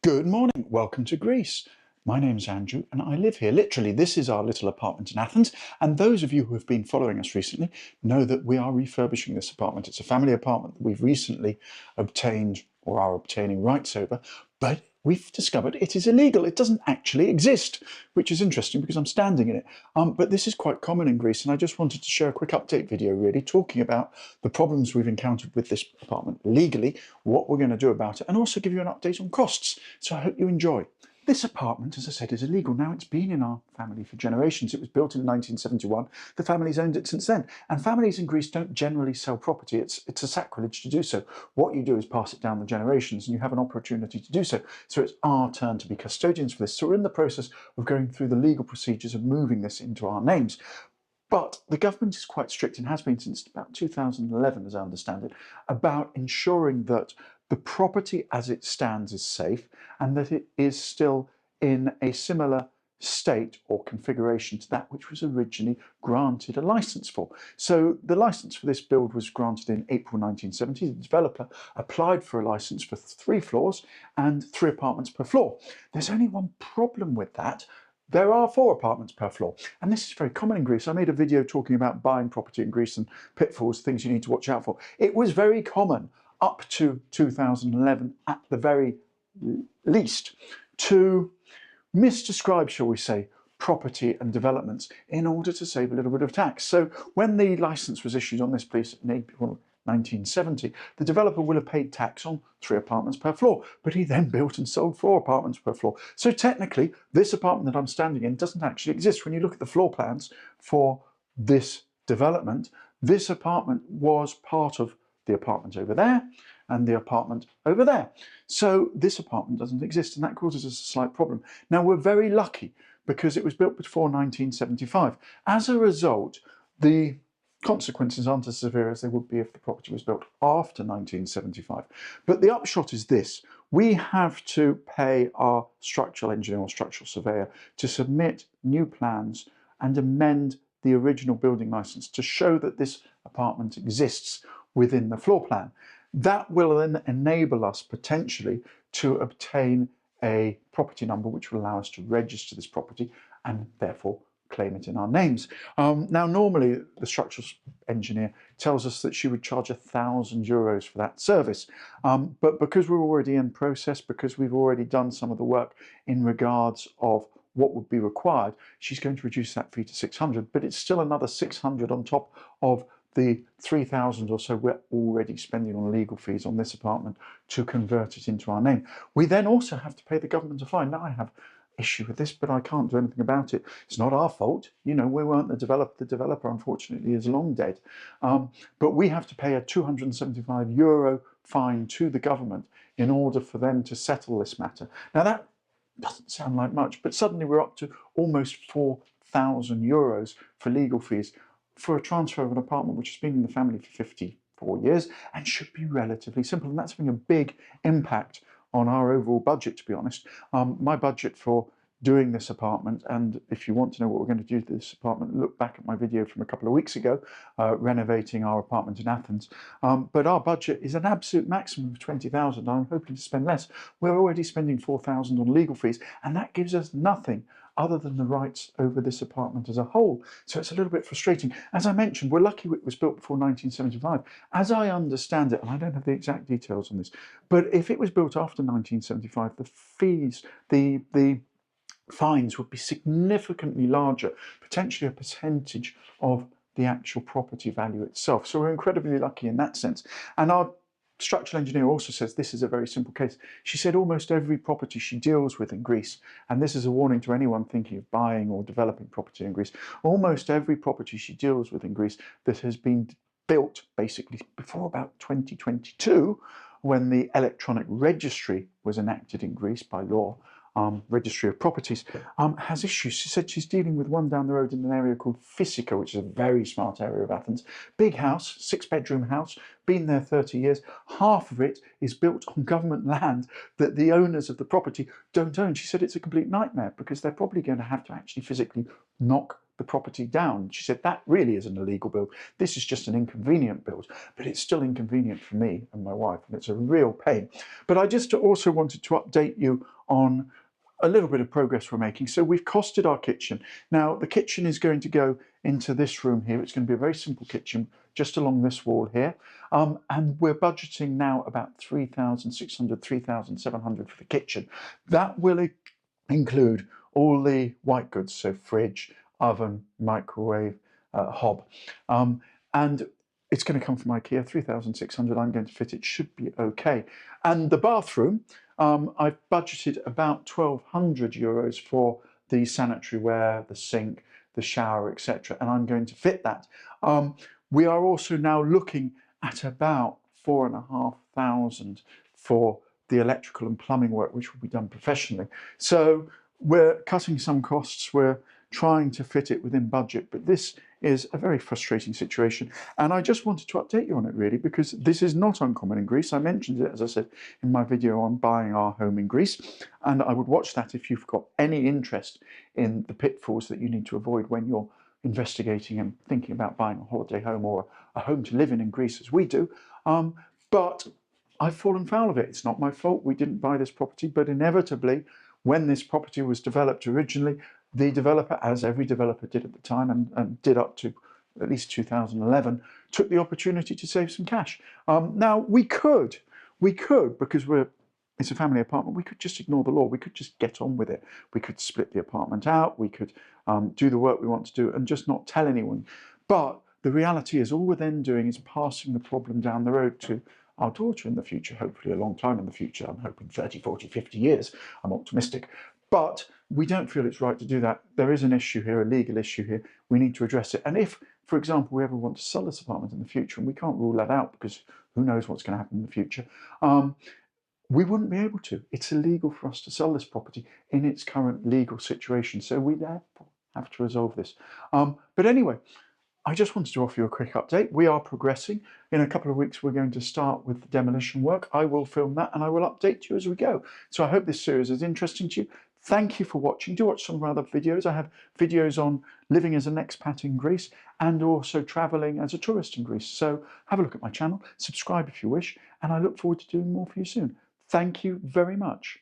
Good morning, welcome to Greece. My name's Andrew and I live here. Literally, this is our little apartment in Athens, and those of you who have been following us recently know that we are refurbishing this apartment. It's a family apartment that we've recently obtained or are obtaining rights over, but we've discovered it is illegal. It doesn't actually exist, which is interesting because I'm standing in it. But this is quite common in Greece, and I just wanted to share a quick update video really talking about the problems we've encountered with this apartment legally, what we're going to do about it, and also give you an update on costs. So I hope you enjoy. This apartment, as I said, is illegal. Now, it's been in our family for generations. It was built in 1971. The family's owned it since then. And families in Greece don't generally sell property. It's a sacrilege to do so. What you do is pass it down the generations, and you have an opportunity to do so. So it's our turn to be custodians for this. So we're in the process of going through the legal procedures of moving this into our names. But the government is quite strict, and has been since about 2011, as I understand it, about ensuring that the property as it stands is safe and that it is still in a similar state or configuration to that which was originally granted a licence for. So the licence for this build was granted in April 1970. The developer applied for a licence for 3 floors and 3 apartments per floor. There's only one problem with that. There are 4 apartments per floor, and this is very common in Greece. I made a video talking about buying property in Greece and pitfalls, things you need to watch out for. It was very common up to 2011 at the very least to misdescribe, shall we say, property and developments in order to save a little bit of tax. So when the licence was issued on this place in April 1970, the developer will have paid tax on 3 apartments per floor, but he then built and sold 4 apartments per floor. So technically, this apartment that I'm standing in doesn't actually exist. When you look at the floor plans for this development, this apartment was part of the apartment over there and the apartment over there. So this apartment doesn't exist, and that causes us a slight problem. Now, we're very lucky because it was built before 1975. As a result, the consequences aren't as severe as they would be if the property was built after 1975. But the upshot is this: we have to pay our structural engineer or structural surveyor to submit new plans and amend the original building licence to show that this apartment exists within the floor plan. That will then enable us potentially to obtain a property number which will allow us to register this property and therefore claim it in our names. Now, normally the structural engineer tells us that she would charge €1,000 for that service. But because we're already in process, because we've already done some of the work in regards of what would be required, she's going to reduce that fee to 600, but it's still another 600 on top of the 3,000 or so we're already spending on legal fees on this apartment to convert it into our name. We then also have to pay the government a fine. Now, I have issue with this, but I can't do anything about it. It's not our fault. You know, we weren't the developer. The developer, unfortunately, is long dead. But we have to pay a €275 fine to the government in order for them to settle this matter. Now, that doesn't sound like much, but suddenly we're up to almost €4,000 for legal fees for a transfer of an apartment which has been in the family for 54 years and should be relatively simple. And that's having a big impact on our overall budget, to be honest. My budget for doing this apartment, and if you want to know what we're going to do to this apartment, look back at my video from a couple of weeks ago, renovating our apartment in Athens. But our budget is an absolute maximum of 20,000. I'm hoping to spend less. We're already spending 4,000 on legal fees, and that gives us nothing other than the rights over this apartment as a whole. So it's a little bit frustrating. As I mentioned, we're lucky it was built before 1975. As I understand it, and I don't have the exact details on this, but if it was built after 1975, the fees, the fines would be significantly larger, potentially a percentage of the actual property value itself. So we're incredibly lucky in that sense. And our structural engineer also says this is a very simple case. She said almost every property she deals with in Greece, and this is a warning to anyone thinking of buying or developing property in Greece, almost every property she deals with in Greece that has been built basically before about 2022, when the electronic registry was enacted in Greece by law, registry of properties, has issues. She said she's dealing with one down the road in an area called Physika, which is a very smart area of Athens. Big house, 6-bedroom house, been there 30 years. Half of it is built on government land that the owners of the property don't own. She said it's a complete nightmare because they're probably going to have to actually physically knock the property down. She said that really is an illegal build. This is just an inconvenient build, but it's still inconvenient for me and my wife, and it's a real pain. But I just also wanted to update you on a little bit of progress we're making. So we've costed our kitchen. Now the kitchen is going to go into this room here. It's going to be a very simple kitchen just along this wall here. And we're budgeting now about 3,600, 3,700 for the kitchen. That will include all the white goods, so fridge, oven, microwave, hob. And it's going to come from IKEA, 3,600. I'm going to fit it, should be okay. And the bathroom, I've budgeted about 1,200 euros for the sanitary ware, the sink, the shower, etc. And I'm going to fit that. We are also now looking at about 4,500 for the electrical and plumbing work, which will be done professionally. So we're cutting some costs. We're trying to fit it within budget, but this is a very frustrating situation. And I just wanted to update you on it really, because this is not uncommon in Greece. I mentioned it, as I said, in my video on buying our home in Greece. And I would watch that if you've got any interest in the pitfalls that you need to avoid when you're investigating and thinking about buying a holiday home or a home to live in Greece, as we do. But I've fallen foul of it. It's not my fault. We didn't buy this property, but inevitably, when this property was developed originally, the developer, as every developer did at the time and did up to at least 2011, took the opportunity to save some cash. Now we could, because it's a family apartment, we could just ignore the law. We could just get on with it. We could split the apartment out. We could do the work we want to do and just not tell anyone. But the reality is all we're then doing is passing the problem down the road to our daughter in the future, hopefully a long time in the future. I'm hoping 30, 40, 50 years. I'm optimistic. But we don't feel it's right to do that. There is an issue here, a legal issue here. We need to address it. And if, for example, we ever want to sell this apartment in the future, and we can't rule that out because who knows what's going to happen in the future, we wouldn't be able to. It's illegal for us to sell this property in its current legal situation. So we therefore have to resolve this. But anyway, I just wanted to offer you a quick update. We are progressing. In a couple of weeks, we're going to start with the demolition work. I will film that and I will update you as we go. So I hope this series is interesting to you. Thank you for watching. Do watch some of my other videos. I have videos on living as an expat in Greece and also traveling as a tourist in Greece. So have a look at my channel, subscribe if you wish, and I look forward to doing more for you soon. Thank you very much.